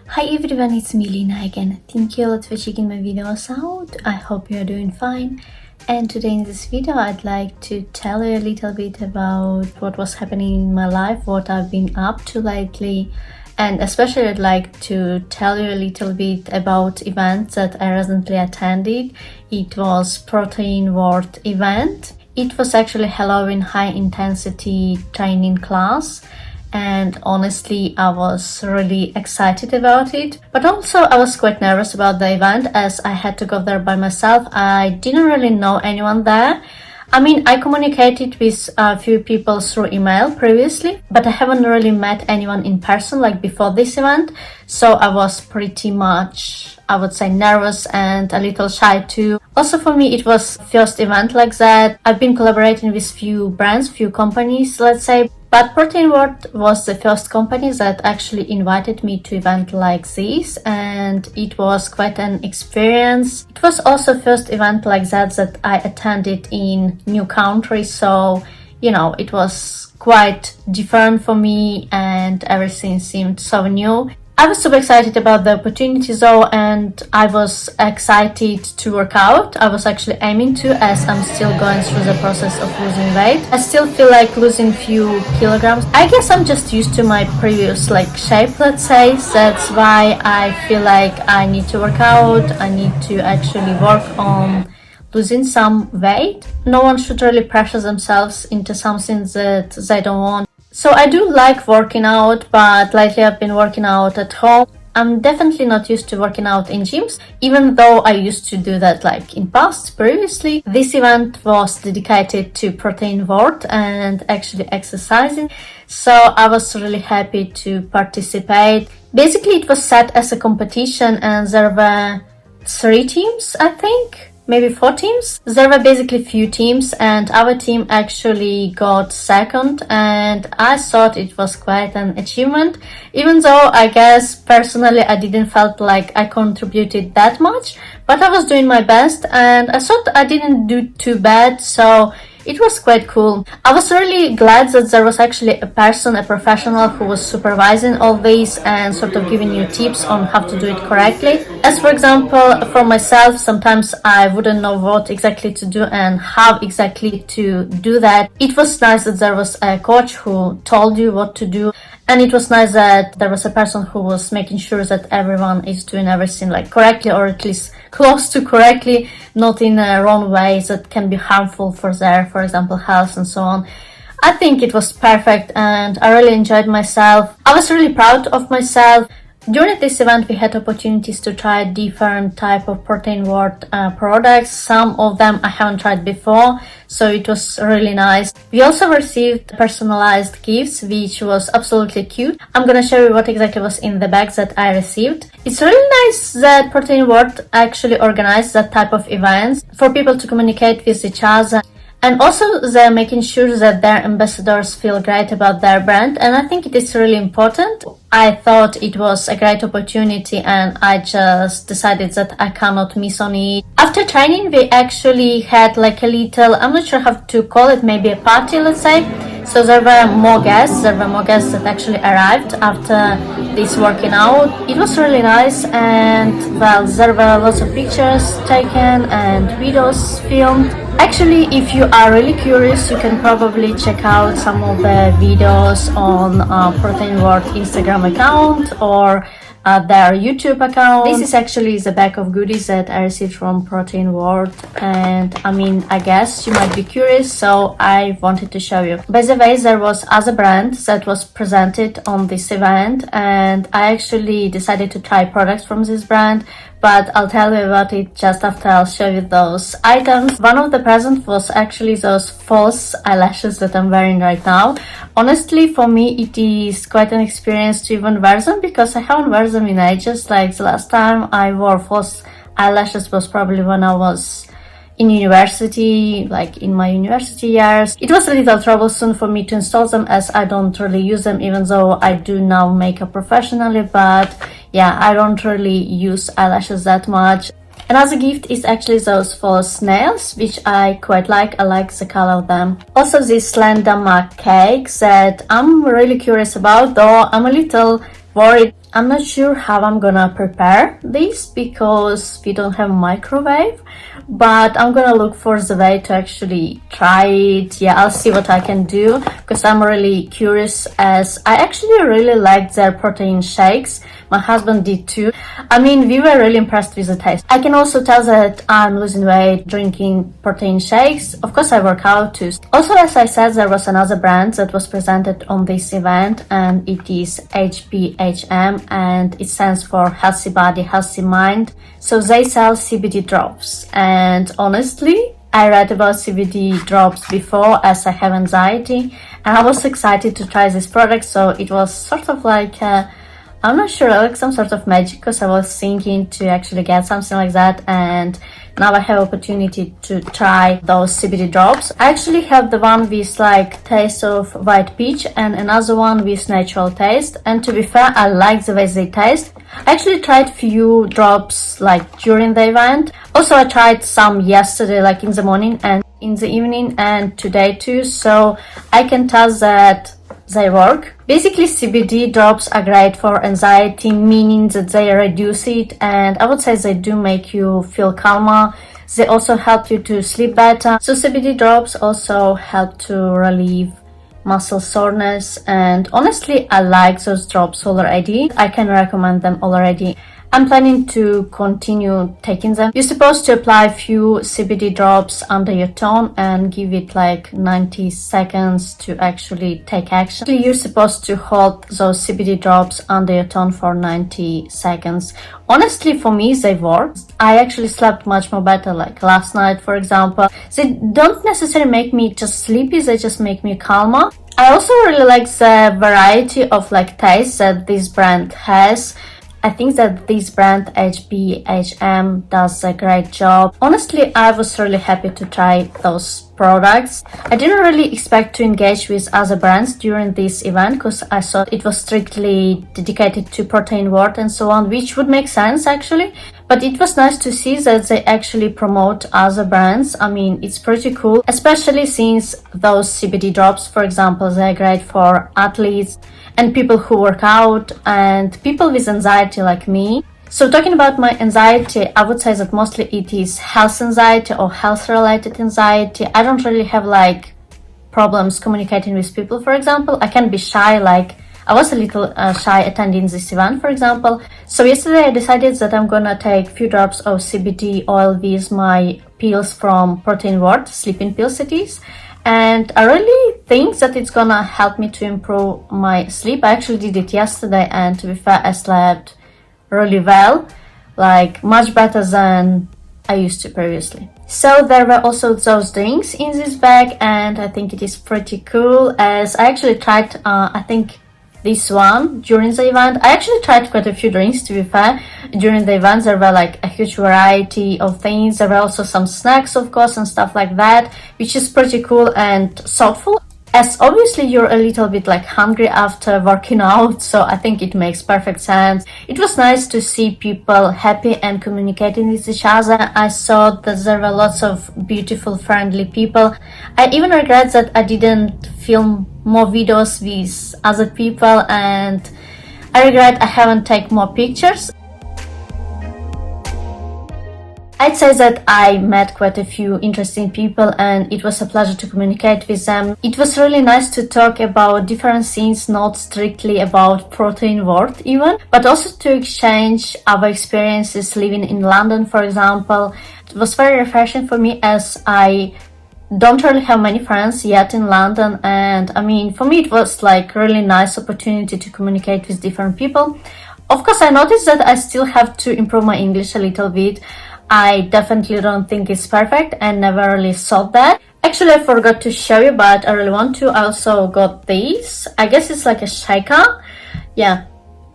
Hi everyone, it's me Lina again. Thank you a lot for checking my videos out. I hope you are doing fine. And today in this video I'd like to tell you a little bit about what was happening in my life, what I've been up to lately, and especially I'd like to tell you a little bit about events that I recently attended. It was Protein World event. It was actually Halloween high intensity training class. And honestly, I was really excited about it. But also I was quite nervous about the event as I had to go there by myself. I didn't really know anyone there. I communicated with a few people through email previously, but I haven't really met anyone in person like before this event. So I was pretty much, I would say, nervous and a little shy too. Also for me, it was first event like that. I've been collaborating with few brands, few companies, let's say. But Protein World was the first company that actually invited me to event like this, and it was quite an experience. It was also first event like that I attended in new country, so it was quite different for me and everything seemed so new. I was super excited about the opportunity though, and I was excited to work out. I was actually aiming to, as I'm still going through the process of losing weight. I still feel like losing few kilograms. I guess I'm just used to my previous shape, let's say. That's why I feel like I need to work out. I need to actually work on losing some weight. No one should really pressure themselves into something that they don't want. So I do like working out, but lately I've been working out at home. I'm definitely not used to working out in gyms, even though I used to do that in past previously. This event was dedicated to Protein World and actually exercising. So I was really happy to participate. Basically it was set as a competition and there were 3 teams, I think. Maybe 4 teams. There were basically few teams and our team actually got second, and I thought it was quite an achievement, even though I guess personally I didn't felt like I contributed that much, but I was doing my best and I thought I didn't do too bad, so it was quite cool. I was really glad that there was actually a professional who was supervising all this and sort of giving you tips on how to do it correctly. As for example, for myself, sometimes I wouldn't know what exactly to do and how exactly to do that. It was nice that there was a coach who told you what to do. And it was nice that there was a person who was making sure that everyone is doing everything correctly, or at least close to correctly, not in a wrong way that can be harmful for their, for example, health and so on. I think it was perfect and I really enjoyed myself. I was really proud of myself. During this event, we had opportunities to try different type of Protein World products. Some of them I haven't tried before, so it was really nice. We also received personalized gifts, which was absolutely cute. I'm gonna show you what exactly was in the bags that I received. It's really nice that Protein World actually organized that type of events for people to communicate with each other. And also they're making sure that their ambassadors feel great about their brand, and I think it is really important. I thought it was a great opportunity and I just decided that I cannot miss on it. After training we actually had a little, I'm not sure how to call it, maybe a party, let's say. So there were more guests that actually arrived after this working out. It was really nice and well, there were lots of pictures taken and videos filmed. Actually, if you are really curious, you can probably check out some of the videos on Protein World Instagram account or their YouTube account. This is actually the bag of goodies that I received from Protein World, and I guess you might be curious, so I wanted to show you. By the way, there was other brand that was presented on this event, and I actually decided to try products from this brand, but I'll tell you about it just after I'll show you those items. One of the presents was actually those false eyelashes that I'm wearing right now. Honestly, for me it is quite an experience to even wear them, because I haven't worn them in ages. The last time I wore false eyelashes was probably when I was in university, in my university years. It was a little troublesome for me to install them as I don't really use them, even though I do now makeup professionally, but yeah, I don't really use eyelashes that much. Another gift is actually those false nails, which I quite like. I like the color of them. Also this slender mug cake that I'm really curious about, though I'm a little worried I'm not sure how I'm gonna prepare this because we don't have microwave, but I'm gonna look for the way to actually try it. Yeah, I'll see what I can do because I'm really curious, as I actually really like their protein shakes. My husband did too. I mean, we were really impressed with the taste. I can also tell that I'm losing weight drinking protein shakes. Of course, I work out too. Also, as I said, there was another brand that was presented on this event, and it is HBHM, and it stands for Healthy Body, Healthy Mind. So they sell CBD drops, and honestly, I read about CBD drops before, as I have anxiety, and I was excited to try this product. So it was sort of like I'm not sure, like some sort of magic, because I was thinking to actually get something like that, and now I have opportunity to try those CBD drops. I actually have the one with like taste of white peach and another one with natural taste, and to be fair, I like the way they taste. I actually tried few drops like during the event. Also, I tried some yesterday, like in the morning and in the evening, and today too, so I can tell that they work. Basically, CBD drops are great for anxiety, meaning that they reduce it, and I would say they do make you feel calmer. They also help you to sleep better. So CBD drops also help to relieve muscle soreness, and honestly, I like those drops already. I can recommend them already. I'm planning to continue taking them. You're supposed to apply a few CBD drops under your tongue and give it like 90 seconds to actually take action. You're supposed to hold those CBD drops under your tongue for 90 seconds. Honestly, for me, they work. I actually slept much more better, like last night, for example. They don't necessarily make me just sleepy, they just make me calmer. I also really like the variety of like taste that this brand has. I think that this brand HBHM does a great job. Honestly, I was really happy to try those products. I didn't really expect to engage with other brands during this event because I thought it was strictly dedicated to protein world and so on, which would make sense actually. But it was nice to see that they actually promote other brands. I mean, it's pretty cool, especially since those CBD drops, for example, they're great for athletes and people who work out and people with anxiety like me. So talking about my anxiety, I would say that mostly it is health anxiety or health related anxiety. I don't really have like problems communicating with people, for example. I can be shy, like I was a little shy attending this event, for example. So yesterday I decided that I'm gonna take a few drops of CBD oil with my pills from Protein World, sleeping pills it is. And I really think that it's gonna help me to improve my sleep. I actually did it yesterday, and to be fair, I slept really well, like much better than I used to previously. So there were also those drinks in this bag, and I think it is pretty cool, as I actually tried, I think this one during the event. I actually tried quite a few drinks, to be fair. During the event there were like a huge variety of things. There were also some snacks, of course, and stuff like that, which is pretty cool and thoughtful, as obviously you're a little bit like hungry after working out, so I think it makes perfect sense. It was nice to see people happy and communicating with each other. I saw that there were lots of beautiful, friendly people. I even regret that I didn't film more videos with other people, and I regret I haven't taken more pictures. I'd say that I met quite a few interesting people, and it was a pleasure to communicate with them. It was really nice to talk about different things, not strictly about protein world even, but also to exchange our experiences living in London, for example. It was very refreshing for me, as I don't really have many friends yet in London, and I mean, for me it was like really nice opportunity to communicate with different people. Of course, I noticed that I still have to improve my English a little bit. I definitely don't think it's perfect and never really thought that. Actually, I forgot to show you, but I really want to. I also got this. I guess it's like a shaker. Yeah,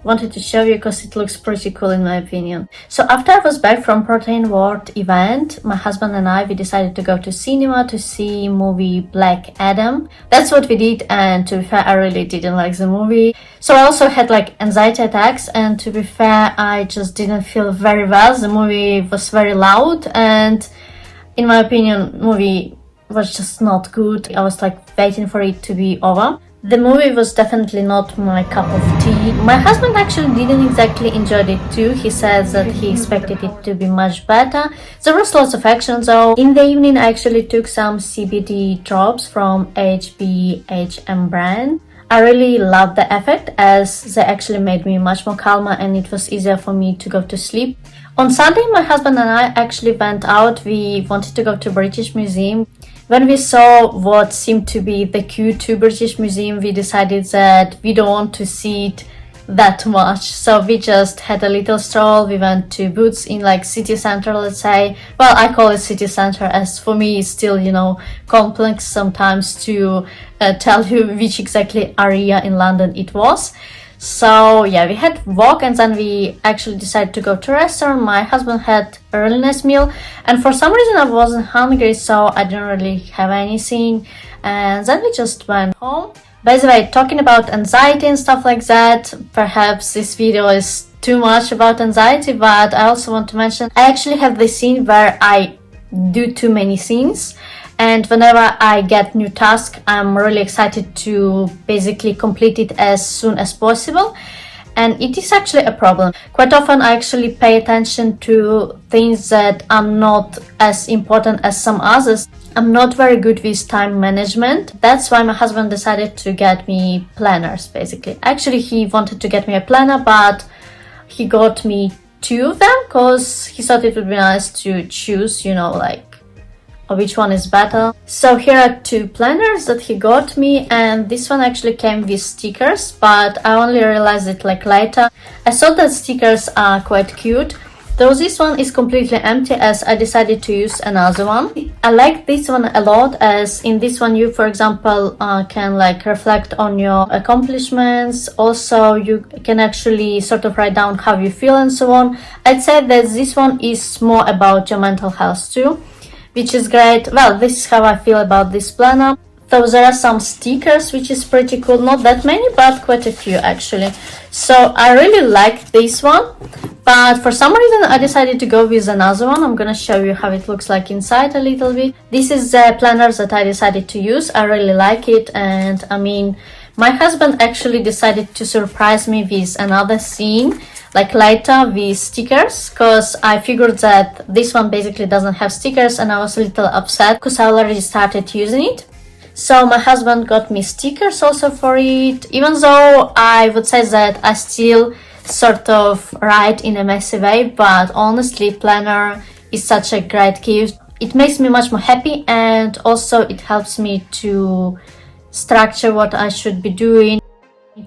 wanted to show you because it looks pretty cool in my opinion. So after I was back from Protein World event, my husband and I, we decided to go to cinema to see movie Black Adam. That's what we did, and to be fair, I really didn't like the movie. So I also had like anxiety attacks, and to be fair, I just didn't feel very well. The movie was very loud, and in my opinion, movie was just not good. I was like waiting for it to be over. The movie was definitely not my cup of tea. My husband actually didn't exactly enjoy it too. He says that he expected it to be much better. There was lots of action though. In the evening I actually took some CBD drops from HBHM brand. I really loved the effect as they actually made me much more calmer and it was easier for me to go to sleep. On Sunday, my husband and I actually went out. We wanted to go to British Museum. When we saw what seemed to be the queue to British Museum, we decided that we don't want to see it that much. So we just had a little stroll. We went to Boots in like city center, let's say. Well, I call it city center as for me it's still, complex sometimes to tell you which exactly area in London it was. So yeah, we had walk and then we actually decided to go to a restaurant. My husband had a really nice meal and for some reason I wasn't hungry, so I didn't really have anything, and then we just went home. By the way, talking about anxiety and stuff like that, perhaps this video is too much about anxiety, but I also want to mention I actually have this scene where I do too many things. And whenever I get new task, I'm really excited to basically complete it as soon as possible. And it is actually a problem. Quite often I actually pay attention to things that are not as important as some others. I'm not very good with time management. That's why my husband decided to get me planners, basically. Actually, he wanted to get me a planner, but he got me 2 of them because he thought it would be nice to choose, which one is better. So here are 2 planners that he got me, and this one actually came with stickers, but I only realized it later. I thought that stickers are quite cute, though this one is completely empty as I decided to use another one. I like this one a lot as in this one you, for example, can reflect on your accomplishments. Also, you can actually sort of write down how you feel and so on. I'd say that this one is more about your mental health too, which is great. Well, this is how I feel about this planner. So there are some stickers, which is pretty cool. Not that many, but quite a few actually. So I really like this one, but for some reason I decided to go with another one. I'm gonna show you how it looks like inside a little bit. This is the planner that I decided to use. I really like it, and my husband actually decided to surprise me with another scene later with stickers, because I figured that this one basically doesn't have stickers and I was a little upset because I already started using it. So my husband got me stickers also for it, even though I would say that I still sort of write in a messy way, but honestly planner is such a great gift. It makes me much more happy and also it helps me to structure what I should be doing,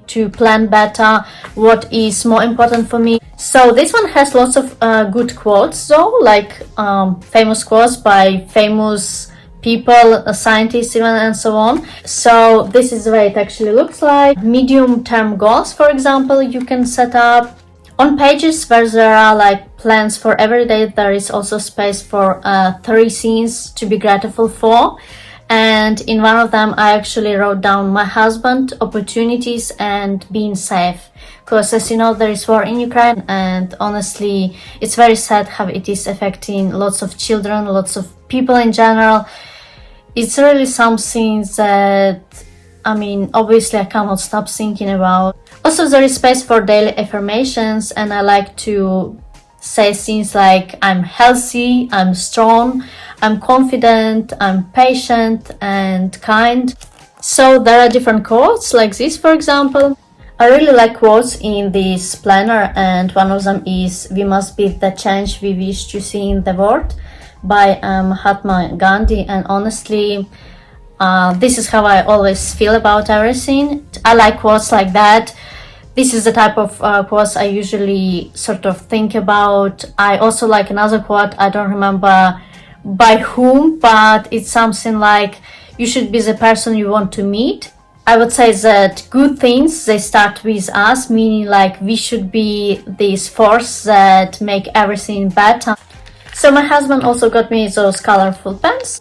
to plan better what is more important for me. So this one has lots of good quotes though, famous quotes by famous people, scientists even, and so on. So this is the way it actually looks like. Medium-term goals, for example, you can set up. On pages where there are plans for every day, there is also space for 3 things to be grateful for. And in one of them I actually wrote down my husband, opportunities, and being safe, because as you know there is war in Ukraine and honestly it's very sad how it is affecting lots of children, lots of people in general. It's really something that obviously I cannot stop thinking about. Also there is space for daily affirmations, and I like to say things like I'm healthy, I'm strong, I'm confident, I'm patient and kind. So there are different quotes like this, for example. I really like quotes in this planner, and one of them is "We must be the change we wish to see in the world" by Mahatma Gandhi. And honestly, this is how I always feel about everything. I like quotes like that. This is the type of quotes I usually sort of think about. I also like another quote, I don't remember by whom, but it's something like, you should be the person you want to meet. I would say that good things, they start with us, meaning we should be this force that make everything better. So my husband also got me those colorful pens.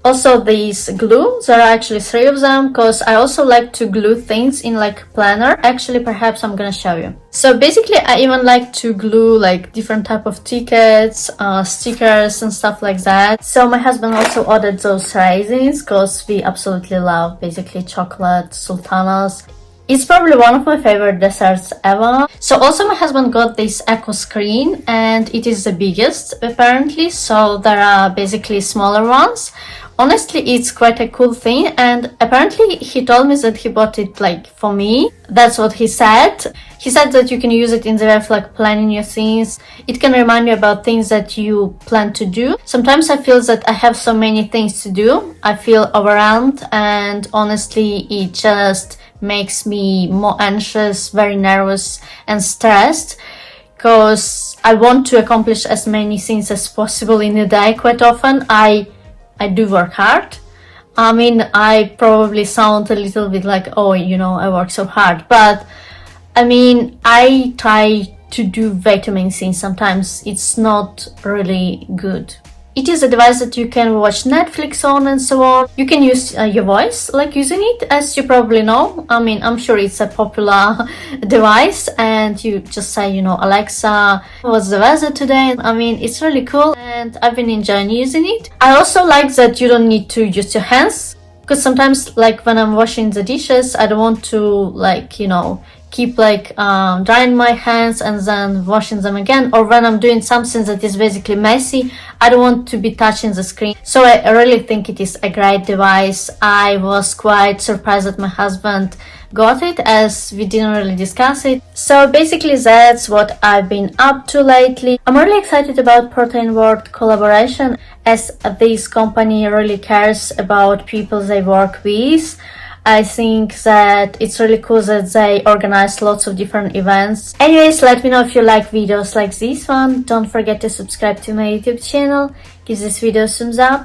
Also these glue, there are actually 3 of them, because I also like to glue things in like planner. Actually, perhaps I'm gonna show you. So basically I even like to glue like different type of tickets, stickers and stuff like that. So my husband also ordered those raisins because we absolutely love basically chocolate sultanas. It's probably one of my favorite desserts ever. So also my husband got this eco screen, and it is the biggest apparently, so there are basically smaller ones. Honestly, it's quite a cool thing, and apparently he told me that he bought it like for me. That's what he said. He said that you can use it in the way of like planning your things. It can remind you about things that you plan to do. Sometimes I feel that I have so many things to do. I feel overwhelmed, and honestly, it just makes me more anxious, very nervous and stressed, because I want to accomplish as many things as possible in a day. Quite often I do work hard. I mean, I probably sound a little bit like, oh, you know, I work so hard, but I mean, I try to do way too many things. Sometimes it's not really good. It is a device that you can watch Netflix on and so on. You can use your voice like using it, as you probably know. I mean, I'm sure it's a popular device, and you just say, you know, Alexa, what's the weather today? I mean, it's really cool, and I've been enjoying using it. I also like that you don't need to use your hands, because sometimes like when I'm washing the dishes, I don't want to like, you know, keep like drying my hands and then washing them again, or when I'm doing something that is basically messy, I don't want to be touching the screen. So I really think it is a great device. I was quite surprised that my husband got it, as we didn't really discuss it. So basically that's what I've been up to lately. I'm really excited about Protein World collaboration, as this company really cares about people they work with. I think that it's really cool that they organize lots of different events. Anyways, let me know if you like videos like this one. Don't forget to subscribe to my YouTube channel, give this video thumbs up,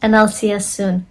and I'll see you soon.